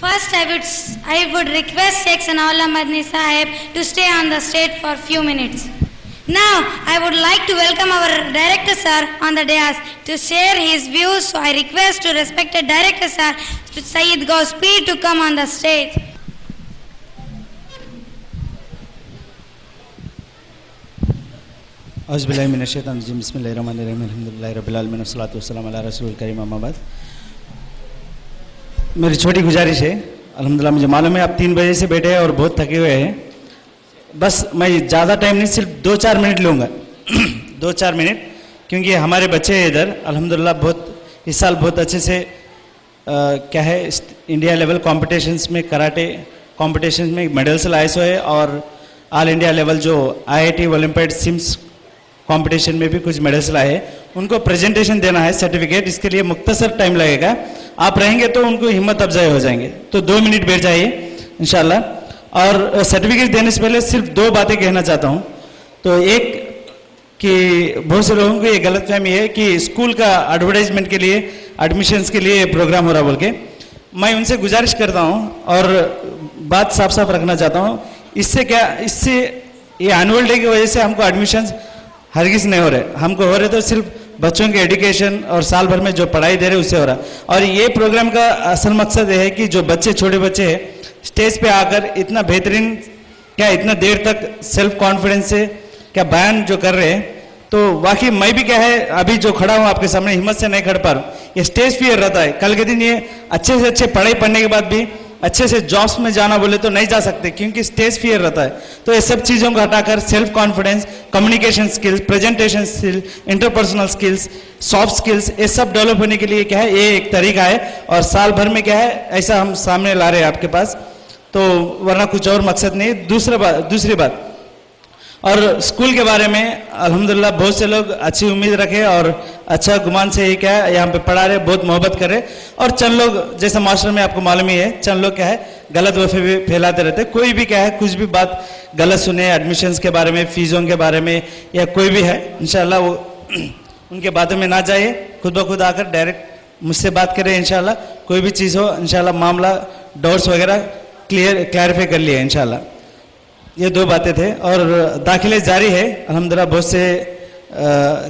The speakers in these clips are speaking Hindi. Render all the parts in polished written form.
First, I would request Sheikh Sanaullah Madni Sahib to stay on the stage for few minutes. Now, I would like to welcome our director sir on the dais to share his views. So I request to respected director sir, Sayyid Gospi, to come on the stage. औज़ुबिल्लाहि मिनश्शैतानिर्रजीम बिस्मिल्लाहिर्रहमानिर्रहीम अल्हम्दुलिल्लाहि रब्बिल आलमीन वस्सलातु वस्सलामु अला रसूलिल करीम अम्मा बाद। मेरी छोटी गुजारिश है, अल्हम्दुलिल्लाह मुझे मालूम है आप 3 बजे से बैठे हैं और बहुत थके हुए हैं। बस मैं ज़्यादा टाइम नहीं, सिर्फ 2-4 मिनट लूँगा 2-4 मिनट, क्योंकि हमारे बच्चे हैं इधर अल्हम्दुलिल्लाह बहुत इस साल बहुत अच्छे से क्या है इंडिया लेवल कॉम्पिटिशन्स में कराटे कॉम्पिटिशन में मेडल्स लाए हुए हैं और ऑल इंडिया लेवल जो IIT ओलंपियाड सिम्स कंपटीशन में भी कुछ मेडल्स लाए हैं। उनको प्रेजेंटेशन देना है सर्टिफिकेट, इसके लिए मुख्तसर टाइम लगेगा। आप रहेंगे तो उनको हिम्मत अफजाई हो जाएंगे, तो 2 मिनट बैठ जाइए इंशाल्लाह। और सर्टिफिकेट देने से पहले सिर्फ 2 बातें कहना चाहता हूँ। तो एक कि बहुत से लोगों को ये गलतफहमी है कि स्कूल का एडवर्टाइजमेंट के लिए एडमिशन्स के लिए प्रोग्राम हो रहा बोल के। मैं उनसे गुजारिश करता हूँ और बात साफ साफ रखना चाहता हूँ, इससे ये एनुअल डे की वजह से हमको एडमिशन्स हरगिज़ नहीं हो रहे, हमको हो रहे तो सिर्फ बच्चों के एजुकेशन और साल भर में जो पढ़ाई दे रहे उससे हो रहा। और ये प्रोग्राम का असल मकसद है कि जो बच्चे छोटे बच्चे हैं स्टेज पे आकर इतना बेहतरीन क्या इतना देर तक सेल्फ कॉन्फिडेंस से क्या बयान जो कर रहे हैं, तो वाकई मैं भी क्या है अभी जो खड़ा हूँ आपके सामने हिम्मत से नहीं खड़ पा रहा हूँ। ये स्टेज फियर रहता है, कल के दिन ये अच्छे से अच्छे पढ़ाई पढ़ने के बाद भी अच्छे से जॉब्स में जाना बोले तो नहीं जा सकते, क्योंकि स्टेज फियर रहता है। तो ये सब चीज़ों को हटाकर self confidence, communication skills, presentation skills, interpersonal skills, soft skills, ये सब डेवलप होने के लिए क्या है ये एक तरीका है और साल भर में क्या है ऐसा हम सामने ला रहे हैं आपके पास, तो वरना कुछ और मकसद नहीं। दूसरी बात और स्कूल के बारे में अल्हम्दुलिल्लाह बहुत से लोग अच्छी उम्मीद रखे और अच्छा गुमान से ही क्या है यहाँ पे पढ़ा रहे, बहुत मोहब्बत कर रहे। और चंद लोग जैसे मास्टर में आपको मालूम ही है, चंद लोग क्या है गलत वफे भी फैलाते रहते। कोई भी क्या है कुछ भी बात गलत सुने एडमिशन्स के बारे में, फीसों के बारे में या कोई भी है, इंशाल्लाह वो उनके बातों में ना जाइए, खुद ब खुद आकर डायरेक्ट मुझसे बात करें। इंशाल्लाह कोई भी चीज़ हो इंशाल्लाह मामला डाउट्स वगैरह क्लियरिफाई कर लिए इंशाल्लाह। ये 2 बातें थे और दाखिले जारी है अल्हम्दुलिल्लाह, बहुत से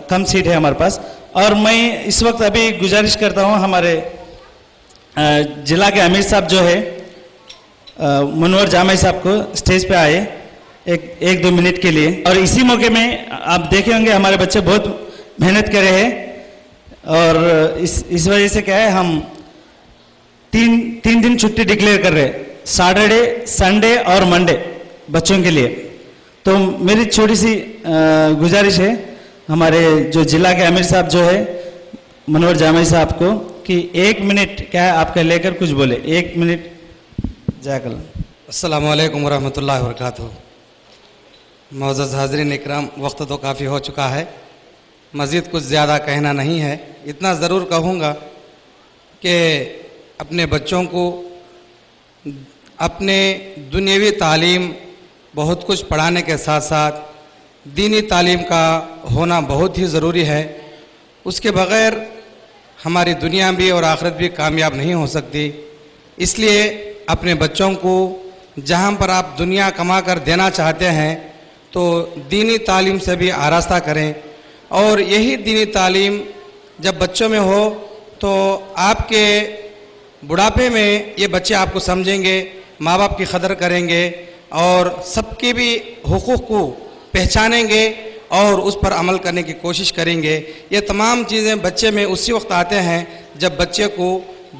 कम सीट है हमारे पास। और मैं इस वक्त अभी गुजारिश करता हूँ हमारे जिला के अमीर साहब जो है मुनव्वर जामी साहब को स्टेज पे आए 1-2 मिनट के लिए। और इसी मौके में आप देखे होंगे हमारे बच्चे बहुत मेहनत कर रहे हैं और इस वजह से क्या है हम 3 दिन छुट्टी डिक्लेयर कर रहे हैं, सैटरडे, संडे और मंडे बच्चों के लिए। तो मेरी छोटी सी गुजारिश है हमारे जो जिला के अमीर साहब जो है मुनव्वर जामी साहब को कि 1 मिनट क्या है आपका लेकर कुछ बोले, 1 मिनट जाकल। अस्सलामु अलैकुम वरहमतुल्लाहि वबरकातुहू। मौजूद हाज़रीन इकराम, वक्त तो काफ़ी हो चुका है, मज़ीद कुछ ज़्यादा कहना नहीं है। इतना ज़रूर कहूँगा कि अपने बच्चों को अपने दुनियावी तालीम बहुत कुछ पढ़ाने के साथ साथ दीनी तालीम का होना बहुत ही ज़रूरी है। उसके बग़ैर हमारी दुनिया भी और आखिरत भी कामयाब नहीं हो सकती। इसलिए अपने बच्चों को जहाँ पर आप दुनिया कमा कर देना चाहते हैं तो दीनी तालीम से भी आरास्ता करें। और यही दीनी तालीम जब बच्चों में हो तो आपके बुढ़ापे में ये बच्चे आपको समझेंगे, माँ बाप की कदर करेंगे और सबके भी हुकूक़ को पहचानेंगे और उस पर अमल करने की कोशिश करेंगे। ये तमाम चीज़ें बच्चे में उसी वक्त आते हैं जब बच्चे को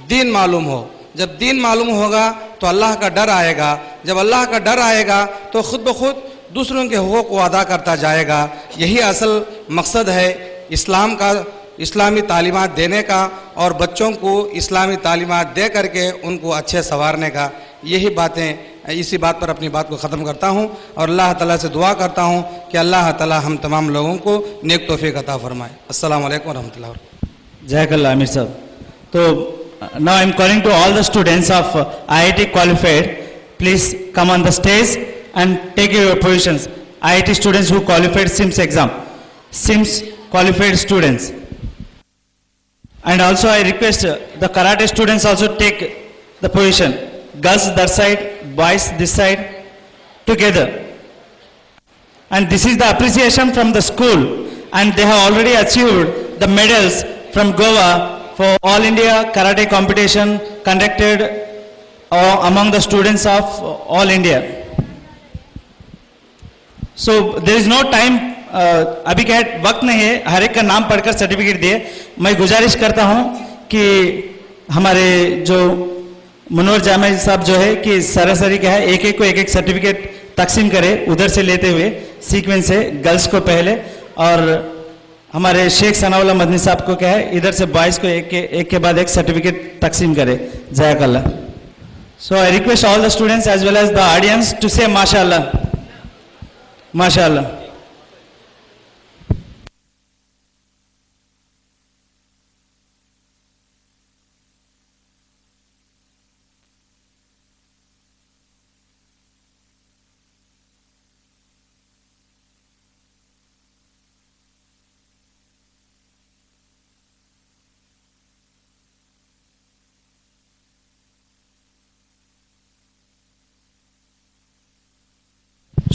दीन मालूम हो। जब दीन मालूम होगा तो अल्लाह का डर आएगा, जब अल्लाह का डर आएगा तो ख़ुद ब खुद दूसरों के हुकूक़ को अदा करता जाएगा। यही असल मकसद है इस्लाम का, इस्लामी तालीमात देने का और बच्चों को इस्लामी तालीमात दे करके उनको अच्छे संवारने का। यही बातें, इसी बात पर अपनी बात को ख़त्म करता हूँ और अल्लाह ताला से दुआ करता हूँ कि अल्लाह ताला हम तमाम लोगों को नेक तौफीक अता फरमाए। अस्सलामु अलैकुम रहमतुल्लाहि व बरकातुहू। जज़ाकल्लाह आमिर साहब। तो now I am calling to all the students of IIT qualified, please come on the stage and take your positions. IIT students who qualified SIMS exam, SIMS qualified students. And also I request the karate students also take the position. girls that side, boys this side, together. And this is the appreciation from the school, and they have already achieved the medals from Goa for All India Karate competition conducted among the students of All India. So there is no time, अभी क्या है, वक्त नहीं है हर एक का नाम पढ़कर सर्टिफिकेट दिए. मैं गुजारिश करता हूं कि हमारे जो मनोहर जामा साहब जो है कि सरासरी क्या है एक एक को एक एक सर्टिफिकेट तकसीम करे उधर से लेते हुए सीक्वेंस से गर्ल्स को पहले, और हमारे शेख सनाउल्लाह मदनी साहब को क्या है इधर से बॉयज को एक के बाद एक सर्टिफिकेट तकसीम करे. जज़ाकल्लाह. So I request all the students as well as the audience to say माशाअल्लाह, माशाअल्लाह.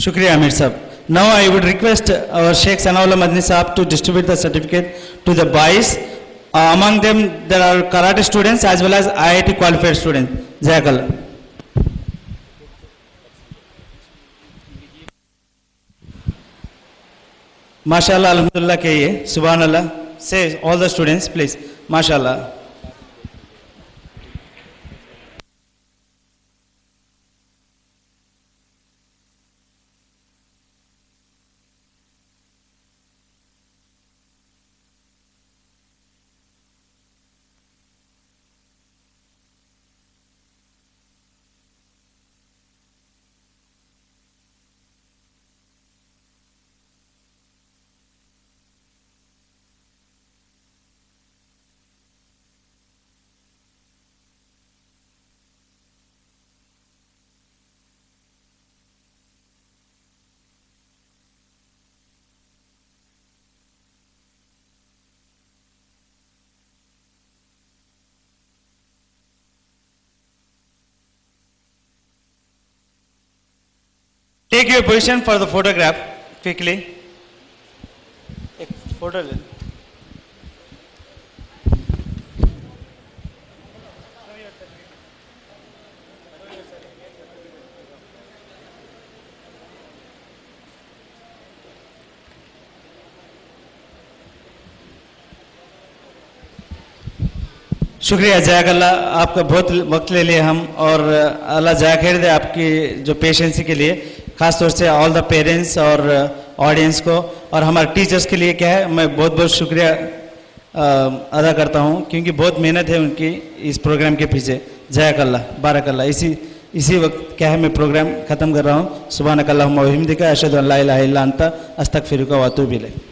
शुक्रिया आमिर साहब. Now I would request our Sheikh Sanaullah Madani साहब to distribute the certificate to the boys. Among them there are karate students as well as IIT qualified students. जज़ाकल्लाह. माशाअल्लाह, अल्हम्दुलिल्लाह कहिए, सुभान अल्लाह. Say all the students please, माशाअल्लाह. Take your position for the photograph quickly. एक फोटो ले. शुक्रिया, जज़ाकल्लाह. आपका बहुत वक्त ले लिए हम, और अल्लाह जज़ा खैर दे आपकी जो पेशेंसी के लिए, ख़ास तौर से ऑल द पेरेंट्स और ऑडियंस को, और हमारे टीचर्स के लिए क्या है मैं बहुत बहुत शुक्रिया अदा करता हूँ, क्योंकि बहुत मेहनत है उनकी इस प्रोग्राम के पीछे. जज़ाकल्लाह, बारकल्लाह. इसी वक्त क्या है मैं प्रोग्राम ख़त्म कर रहा हूँ. सुब्हानकल्लाहुम्मा व बिहम्दिका अशहदु अन ला इलाहा इल्ला अंता अस्तगफिरुका व अतूबु इलैक.